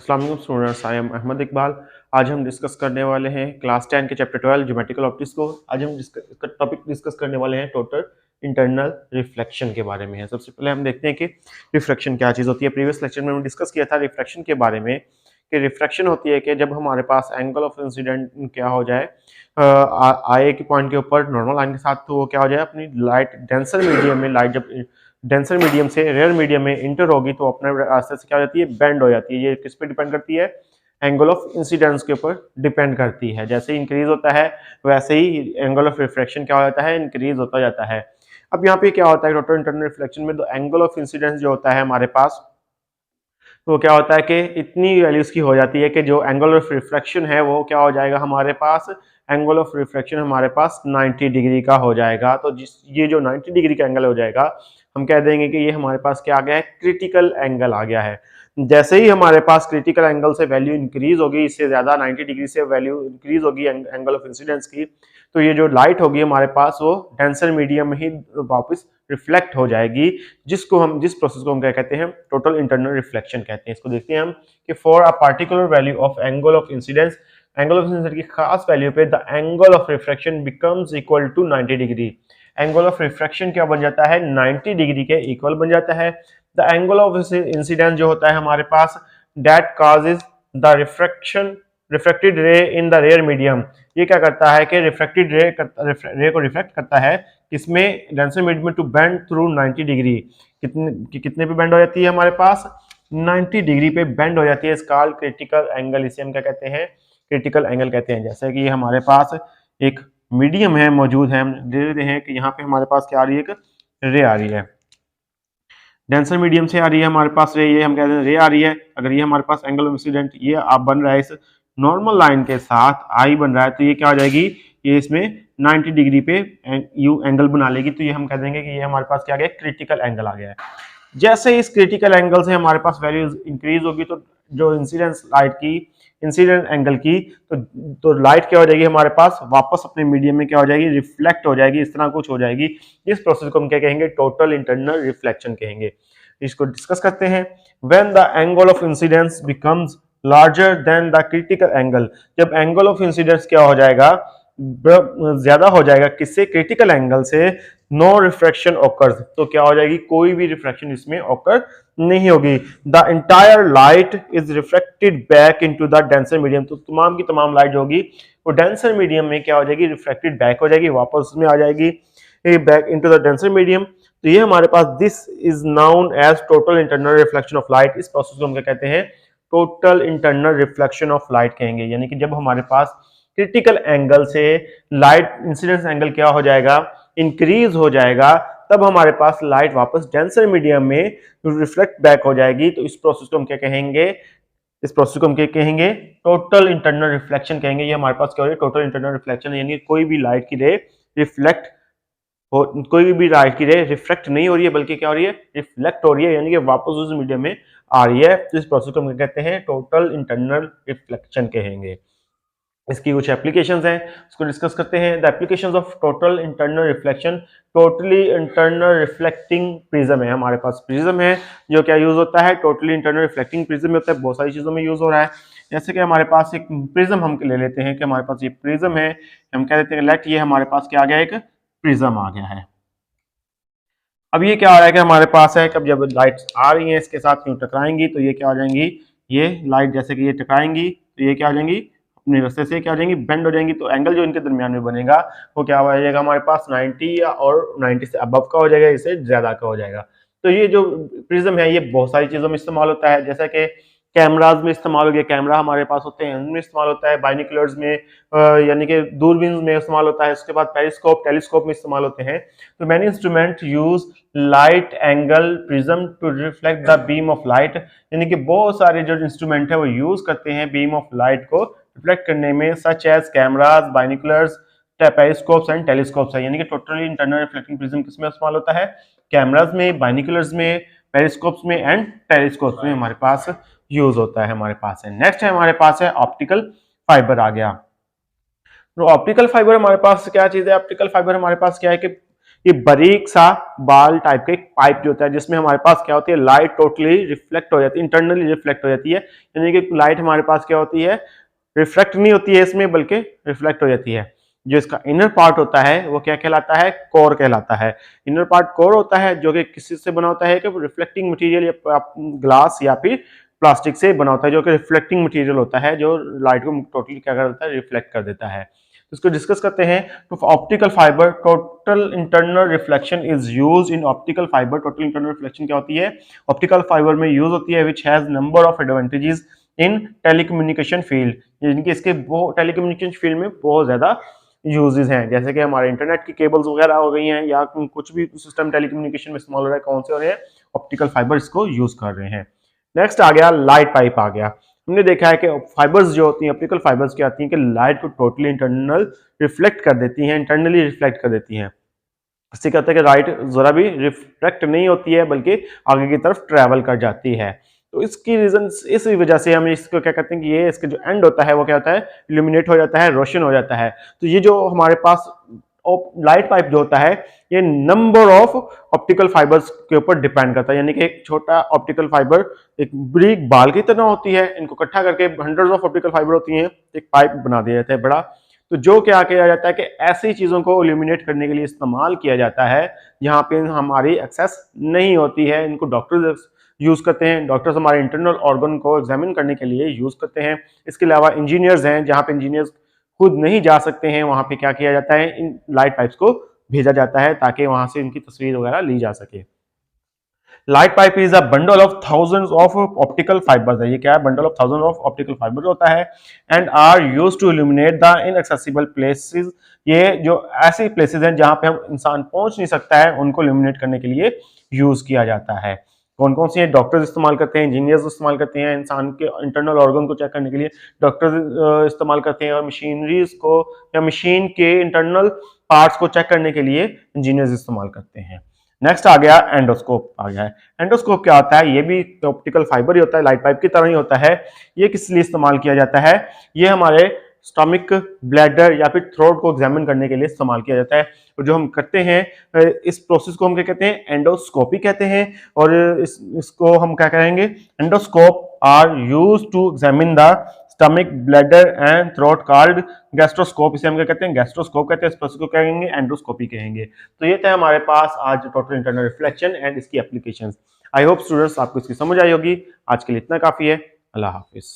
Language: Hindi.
अस्सलाम वालेकुम students, I am Ahmad Iqbal. आज हम डिस्कस करने वाले हैं क्लास 10 के चैप्टर 12 ज्योमेट्रिकल ऑप्टिक्स को। आज हम इसका टॉपिक डिस्कस करने वाले हैं टोटल इंटरनल रिफ्लेक्शन के बारे में है। सबसे पहले हम देखते हैं कि रिफ्लेक्शन क्या चीज़ होती है। प्रीवियस लेक्चर में हमने डिस्कस किया था रिफ्लेक्शन के बारे में कि रिफ्लेक्शन होती है कि जब हमारे पास एंगल ऑफ इंसिडेंट क्या हो जाए आई के पॉइंट के ऊपर नॉर्मल लाइन के साथ, तो वो क्या हो जाए अपनी लाइट डेंसर मीडियम में, लाइट जब डेंसर मीडियम से रेयर मीडियम में इंटर होगी तो अपने रास्ते से क्या हो जाती है, बेंड हो जाती है। ये किस पे डिपेंड करती है? एंगल ऑफ इंसिडेंस के ऊपर डिपेंड करती है। जैसे ही इंक्रीज होता है वैसे ही एंगल ऑफ रिफ्लेक्शन क्या हो जाता है, इंक्रीज होता जाता है। अब यहाँ पे क्या होता है टोटल इंटरनल रिफ्लेक्शन में, तो एंगल ऑफ इंसिडेंस जो होता है हमारे पास, तो क्या होता है कि इतनी वैल्यूज की हो जाती है कि जो एंगल ऑफ रिफ्लेक्शन है वो क्या हो जाएगा हमारे पास, एंगल ऑफ रिफ्लेक्शन हमारे पास 90 डिग्री का हो जाएगा। तो ये जो 90 डिग्री का एंगल हो जाएगा, हम कह देंगे कि ये हमारे पास क्या आ गया है, क्रिटिकल एंगल आ गया है। जैसे ही हमारे पास क्रिटिकल एंगल से वैल्यू इंक्रीज होगी, इससे ज्यादा 90 डिग्री से वैल्यू इंक्रीज होगी एंगल ऑफ इंसिडेंस की, तो ये जो लाइट होगी हमारे पास वो डेंसर मीडियम में ही वापस रिफ्लेक्ट हो जाएगी, जिस प्रोसेस को हम क्या कहते हैं, टोटल इंटरनल रिफ्लेक्शन कहते हैं। इसको देखते हैं हम कि for a particular value of angle of incidence, angle of incidence की खास वैल्यू पे the angle of reflection becomes equal to 90 degree. Angle of reflection क्या बन जाता है, 90 डिग्री के इक्वल बन जाता है। द एंगल ऑफ इंसिडेंस जो होता है हमारे पास, that causes the reflected ray in the rare medium, ये क्या करता है कि रिफ्लेक्टेड रे को रिफ्लेक्ट करता है किसमें, denser medium to bend through 90 degree. कितने पे बेंड हो जाती है हमारे पास, 90 डिग्री पे बेंड हो जाती है। इस कॉल्ड क्रिटिकल एंगल, इसे हम क्या कहते हैं, क्रिटिकल एंगल कहते हैं। जैसे कि ये हमारे पास एक मीडियम है मौजूद है, हम दे देते हैं कि यहाँ पे हमारे पास क्या आ रही है, एक रे आ रही है, डेंसर मीडियम से आ रही है हमारे पास रे, ये हम कहते हैं रे आ रही है। अगर ये हमारे पास एंगल ऑफ इंसिडेंट ये आप बन रहा है इस नॉर्मल लाइन के साथ आई बन रहा है, तो ये क्या हो जाएगी, ये इसमें 90 डिग्री पे यू एंगल बना लेगी। तो ये हम कह देंगे कि ये हमारे पास क्या आ गया, क्रिटिकल एंगल आ गया है। जैसे ही इस क्रिटिकल एंगल से हमारे पास वैल्यू इंक्रीज होगी, तो जो इंसिडेंस लाइट की, इंसिडेंट एंगल की, तो लाइट क्या हो जाएगी हमारे पास, वापस अपने मीडियम में क्या हो जाएगी, रिफ्लेक्ट हो जाएगी, इस तरह कुछ हो जाएगी। इस प्रोसेस को हम क्या कहेंगे, टोटल इंटरनल रिफ्लेक्शन कहेंगे। इसको डिस्कस करते हैं। When the angle of incidence becomes larger than the critical angle, जब एंगल ऑफ इंसिडेंस क्या हो जाएगा, ज्यादा हो जाएगा किससे, क्रिटिकल एंगल से, नो रिफ्रैक्शन ऑकर्स, तो क्या हो जाएगी, कोई भी रिफ्रैक्शन इसमें ऑकर नहीं होगी। The entire light is reflected back into the denser medium, तो तमाम की तमाम लाइट जो होगी वो डेंसर मीडियम में क्या हो जाएगी, रिफ्लेक्टेड बैक हो जाएगी, वापस उसमें आ जाएगी back into the denser medium. तो ये हमारे पास this is known as total internal reflection of light. इस प्रोसेस को हम क्या कहते हैं, total internal reflection of light कहेंगे। यानी कि जब हमारे पास क्रिटिकल एंगल से लाइट इंसिडेंस एंगल क्या हो जाएगा, इंक्रीज हो जाएगा, तब हमारे पास लाइट वापस डेंसर मीडियम में रिफ्लेक्ट बैक हो जाएगी। तो इस प्रोसेस को हम क्या कहेंगे, इस प्रोसेस को हम क्या कहेंगे, टोटल इंटरनल रिफ्लेक्शन कहेंगे। ये हमारे पास क्या हो रही है, टोटल इंटरनल रिफ्लेक्शन, यानी कोई भी लाइट की रे रिफ्लेक्ट हो, कोई भी लाइट की रे रिफ्लेक्ट नहीं हो रही है बल्कि क्या हो रही है, रिफ्लेक्ट हो रही है, यानी कि वापस उस मीडियम में आ रही है। तो इस प्रोसेस को हम कहते हैं टोटल इंटरनल रिफ्लेक्शन कहेंगे। इसकी कुछ एप्लीकेशंस हैं, उसको डिस्कस करते हैं। The applications of total internal reflection, totally internal reflecting prism है हमारे पास, प्रिज्म है जो क्या यूज होता है, टोटली इंटरनल रिफ्लेक्टिंग प्रिज्म होता है, बहुत सारी चीजों में यूज हो रहा है। जैसे कि हमारे पास एक प्रिज्म हम ले लेते हैं कि हमारे पास ये प्रिज्म है, हम कह देते हैं लेट ये हमारे पास क्या आ गया, एक प्रिज्म आ गया है। अब ये क्या हो रहा है कि हमारे पास है, कब जब लाइट्स आ रही हैं इसके साथ यूं टकराएंगी तो ये क्या हो जाएंगी, ये लाइट जैसे कि ये टकराएंगी तो ये क्या हो जाएंगी, अपने रास्ते से क्या हो जाएंगी, बेंड हो जाएंगी। तो एंगल जो इनके दरमियान में बनेगा वो क्या हो जाएगा हमारे पास 90 या और 90 से अबव का हो जाएगा, इससे ज्यादा का हो जाएगा। तो ये जो प्रिज्म है ये बहुत सारी चीजों में इस्तेमाल होता है, जैसे कि कैमराज में इस्तेमाल हो गया, कैमरा हमारे पास होते हैं उनमें इस्तेमाल होता है, बाइनोकुलर्स में यानी कि दूरबीन में इस्तेमाल होता है, उसके बाद पेरिस्कोप टेलीस्कोप में इस्तेमाल होते हैं। तो many instrument use light angle prism to reflect the beam of light, यानी कि बहुत सारे जो इंस्ट्रूमेंट है वो यूज करते हैं बीम ऑफ लाइट को रिफ्लेक्ट करने में, such as cameras, binoculars, periscopes and telescopes है। यानी कि टोटली इंटरनल रिफ्लेक्टिंग प्रिज्म किसमें इस्तेमाल होता है, कैमराज में, बाइनोकुलर्स में, पेरिस्कोप्स में एंड टेलीस्कोप्स में हमारे पास यूज होता है। हमारे पास है नेक्स्ट है हमारे पास है ऑप्टिकल फाइबर आ गया। तो ऑप्टिकल फाइबर हमारे पास क्या चीज है, ऑप्टिकल फाइबर हमारे पास क्या है कि ये बारीक सा बाल टाइप का एक पाइप जो होता है जिसमें हमारे पास क्या होती है, लाइट टोटली रिफ्लेक्ट हो जाती है, इंटरनली रिफ्लेक्ट हो जाती है, यानी कि लाइट हमारे पास क्या होती है, रिफ्लेक्ट नहीं होती है इसमें बल्कि रिफ्लेक्ट हो जाती है। जो इसका इनर पार्ट होता है वो क्या कहलाता है, कोर कहलाता है। इनर पार्ट कोर होता है जो कि किसी से बना होता है कि रिफ्लेक्टिंग मटेरियल या ग्लास या फिर प्लास्टिक से बना होता है, जो कि रिफ्लेक्टिंग मटेरियल होता है जो लाइट को टोटली क्या कर देता है, रिफ्लेक्ट कर देता है। तो इसको डिस्कस करते हैं। तो optical fibre total internal reflection is used in optical fibre. Total internal reflection क्या होती है, ऑप्टिकल फाइबर में यूज होती है, which has number of advantages in telecommunication field, यानी कि इसके वो टेलीकम्युनिकेशन फील्ड में बहुत ज्यादा यूजेस हैं, जैसे कि हमारे इंटरनेट की केबल्स वगैरह हो गई हैं या कुछ भी सिस्टम टेलीकम्युनिकेशन में इस्तेमाल हो रहा है, कौन से हो रहे हैं, ऑप्टिकल फाइबर इसको यूज कर रहे हैं। नेक्स्ट आ गया लाइट पाइप आ गया। हमने देखा है कि फाइबर्स जो होती हैं, ऑप्टिकल फाइबर्स क्या आती हैं कि लाइट को टोटली इंटरनल रिफ्लेक्ट कर देती हैं, इंटरनली रिफ्लेक्ट कर देती हैं। इससे क्या होता है कि लाइट जरा भी रिफ्लेक्ट नहीं होती है बल्कि आगे की तरफ ट्रेवल कर जाती है। तो इसकी रीजन, इस वजह से हम इसको क्या कहते हैं कि ये इसका जो एंड होता है वो क्या होता है, इल्यूमिनेट हो जाता है, रोशन हो जाता है। तो ये जो हमारे पास लाइट पाइप जो होता है ये नंबर ऑफ ऑप्टिकल फाइबर्स के ऊपर डिपेंड करता है, यानी कि एक छोटा ऑप्टिकल फाइबर एक ब्रीक बाल की तरह होती है, इनको इकट्ठा करके हंड्रेड्स ऑफ ऑप्टिकल फाइबर होती हैं, एक पाइप बना दिया जाता है बड़ा। तो जो क्या किया जाता है कि ऐसी चीजों को इल्यूमिनेट करने के लिए इस्तेमाल किया जाता है जहां पे हमारी एक्सेस नहीं होती है। इनको डॉक्टर्स यूज करते हैं, डॉक्टर्स हमारे इंटरनल ऑर्गन को एग्जामिन करने के लिए यूज करते हैं। इसके अलावा इंजीनियर्स हैं, जहां पे इंजीनियर्स खुद नहीं जा सकते हैं वहां पे क्या किया जाता है, इन लाइट पाइप्स को भेजा जाता है ताकि वहां से इनकी तस्वीर वगैरह ली जा सके। Light pipe is a bundle of thousands of optical fibres है, ये क्या है, bundle of thousand of optical fibres होता है and are used to illuminate the inaccessible places. ये जो ऐसी प्लेसेस हैं जहां पे हम इंसान पहुंच नहीं सकता है उनको इल्यूमिनेट करने के लिए यूज किया जाता है। कौन कौन सी है, डॉक्टर्स इस्तेमाल करते हैं, इंजीनियर्स इस्तेमाल करते हैं, इंसान के इंटरनल ऑर्गन को चेक करने के लिए डॉक्टर्स इस्तेमाल करते हैं, और मशीनरीज को या मशीन के इंटरनल पार्ट्स को चेक करने के लिए इंजीनियर्स इस्तेमाल करते हैं। नेक्स्ट आ गया एंडोस्कोप आ गया है। एंडोस्कोप क्या होता है, ये भी ऑप्टिकल फाइबर ही होता है, लाइट पाइप की तरह ही होता है। ये किस लिए इस्तेमाल किया जाता है, ये हमारे स्टमक, ब्लैडर या फिर थ्रोट को एग्जामिन करने के लिए इस्तेमाल किया जाता है। और जो हम करते हैं इस प्रोसेस को हम क्या कहते हैं, एंडोस्कोपी कहते हैं। और इसको हम क्या कहेंगे, endoscope are use to examine the stomach, bladder and throat called gastroscope. इसे हम क्या कहते हैं, गैस्ट्रोस्कोप कहते हैं, इस प्रोसेस को कहेंगे एंडोस्कोपी कहेंगे। तो ये था हमारे पास आज टोटल इंटरनल रिफ्लेक्शन एंड इसकी एप्लीकेशंस। आई होप स्टूडेंट्स आपको इसकी समझ आई होगी। आज के लिए इतना काफी है। अल्लाह हाफिज।